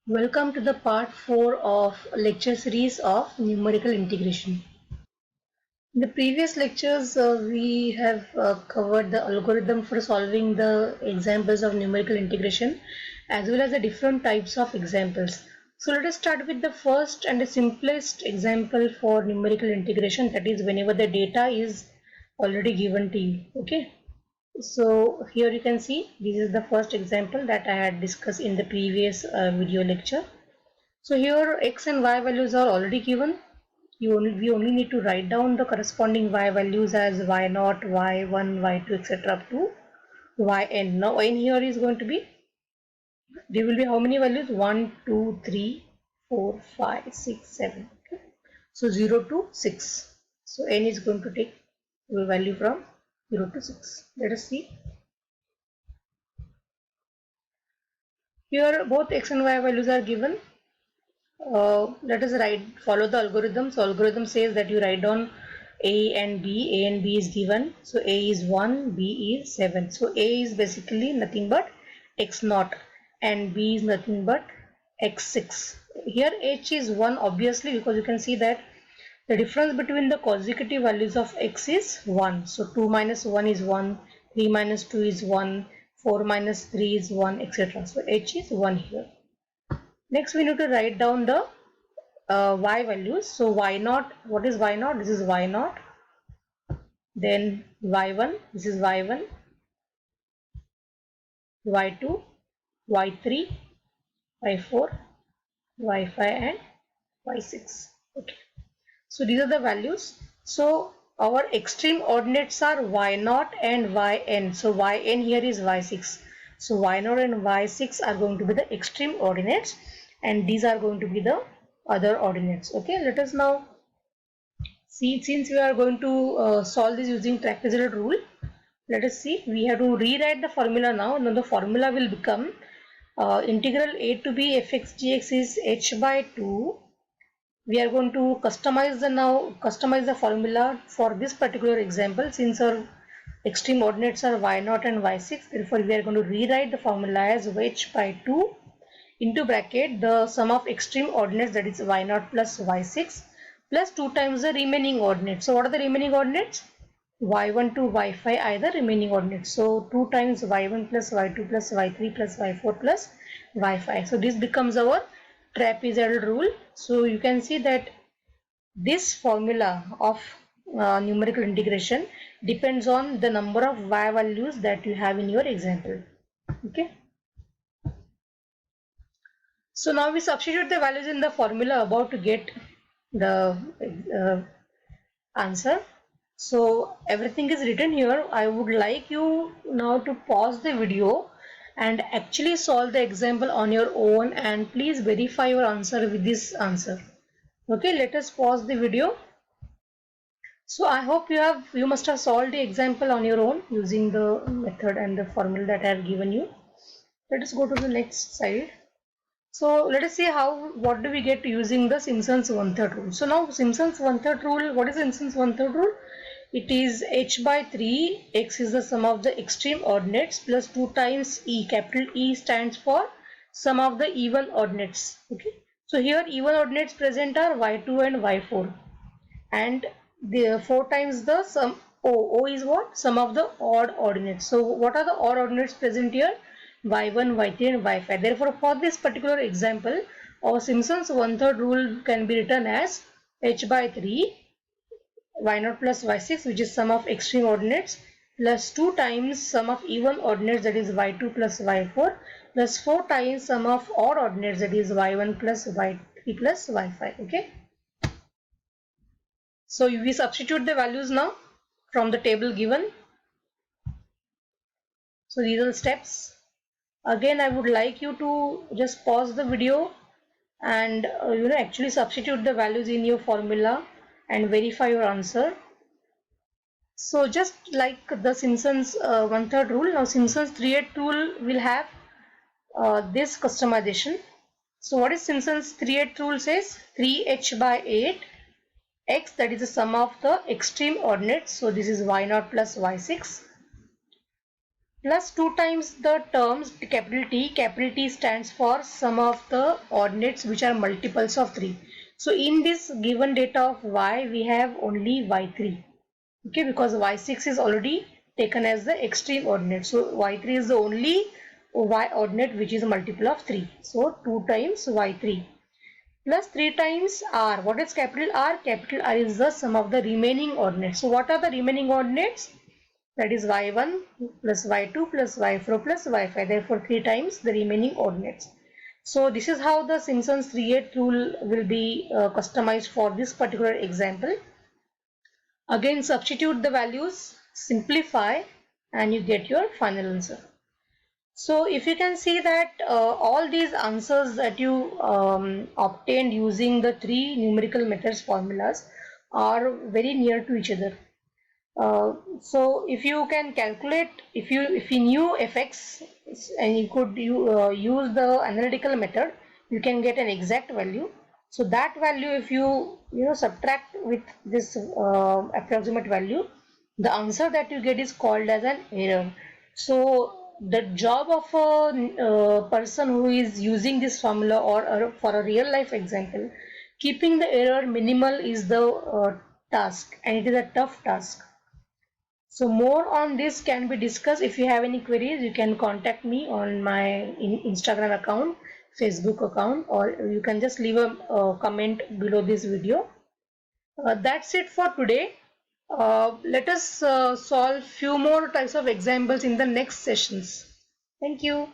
Welcome to the part 4 of lecture series of numerical integration. In the previous lectures, we have covered the algorithm for solving the examples of numerical integration as well as the different types of examples. So let us start with the first and the simplest example for numerical integration, that is whenever the data is already given to you. Okay. So here you can see this is the first example that I had discussed in the previous video lecture. So here x and y values are already given. We only need to write down the corresponding y values as y0, y1, y2, etc. up to yn. Now n here is going to be, there will be how many values? 1, 2, 3, 4, 5, 6, 7. Okay. So 0 to 6. So n is going to take a value from 0 to 6. Let us see. Here both x and y values are given. Let us follow the algorithm. So algorithm says that you write down a and b. A and b is given. So a is 1, b is 7. So a is basically nothing but x0 and b is nothing but x6. Here h is 1 obviously, because you can see that the difference between the consecutive values of x is 1. So 2 minus 1 is 1, 3 minus 2 is 1, 4 minus 3 is 1, etc. So h is 1 here. Next we need to write down the y values. So y0, what is y0? This is y0. Then y1, this is y1, y2, y3, y4, y5 and y6. Okay. So these are the values. So our extreme ordinates are y0 and yn. So yn here is y6. So y0 and y6 are going to be the extreme ordinates and these are going to be the other ordinates. Okay, let us now see, since we are going to solve this using trapezoidal rule, let us see, we have to rewrite the formula now. Now the formula will become integral a to b fx dx is h by 2. We are going to customize the formula for this particular example, since our extreme ordinates are y0 and y6. Therefore we are going to rewrite the formula as h by 2 into bracket the sum of extreme ordinates, that is y0 plus y6 plus 2 times the remaining ordinates. So what are the remaining ordinates? y1 to y5 are the remaining ordinates. So 2 times y1 plus y2 plus y3 plus y4 plus y5. So this becomes our trapezoidal rule. So you can see that this formula of numerical integration depends on the number of y values that you have in your example. Okay. So now we substitute the values in the formula about to get the answer. So everything is written here. I would like you now to pause the video and actually solve the example on your own, and please verify your answer with this answer. Okay, let us pause the video. So I hope you must have solved the example on your own using the method and the formula that I have given you. Let us go to the next slide. So let us see what do we get using the Simpson's one-third rule. So now Simpson's one-third rule, what is Simpson's one-third rule? It is h by 3, x is the sum of the extreme ordinates plus 2 times e. Capital E stands for sum of the even ordinates. Okay. So here even ordinates present are y2 and y4, and the 4 times the sum O is what? Sum of the odd ordinates. So what are the odd ordinates present here? y1, y3 and y5. Therefore for this particular example, our Simpson's one-third rule can be written as h by 3 y0 plus y6, which is sum of extreme ordinates, plus 2 times sum of even ordinates, that is y2 plus y4, plus 4 times sum of odd ordinates, that is y1 plus y3 plus y5. Okay. So we substitute the values now from the table given. So these are the steps. Again, I would like you to just pause the video and actually substitute the values in your formula and verify your answer. So just like the Simpson's one-third rule, now Simpson's 3/8 rule will have this customization. So what is Simpson's 3/8 rule says? 3h by 8 x, that is the sum of the extreme ordinates. So this is y0 plus y6 plus 2 times the terms capital T. Capital T stands for sum of the ordinates which are multiples of 3. So in this given data of y, we have only y3. Okay, because y6 is already taken as the extreme ordinate. So y3 is the only y ordinate which is a multiple of 3. So 2 times y3 plus 3 times r. What is capital R? Capital R is the sum of the remaining ordinates. So what are the remaining ordinates? That is y1 plus y2 plus y4 plus y5. Therefore 3 times the remaining ordinates. So this is how the Simpson's create rule will be customized for this particular example. Again, substitute the values, simplify, and you get your final answer. So if you can see that all these answers that you obtained using the three numerical methods formulas are very near to each other. So if you can calculate, if you knew fx and you could use the analytical method, you can get an exact value. So that value, if you subtract with this approximate value, the answer that you get is called as an error. So the job of a person who is using this formula, or for a real life example, keeping the error minimal is the task, and it is a tough task. So more on this can be discussed. If you have any queries, you can contact me on my Instagram account, Facebook account, or you can just leave a comment below this video. That's it for today. Let us solve few more types of examples in the next sessions. Thank you.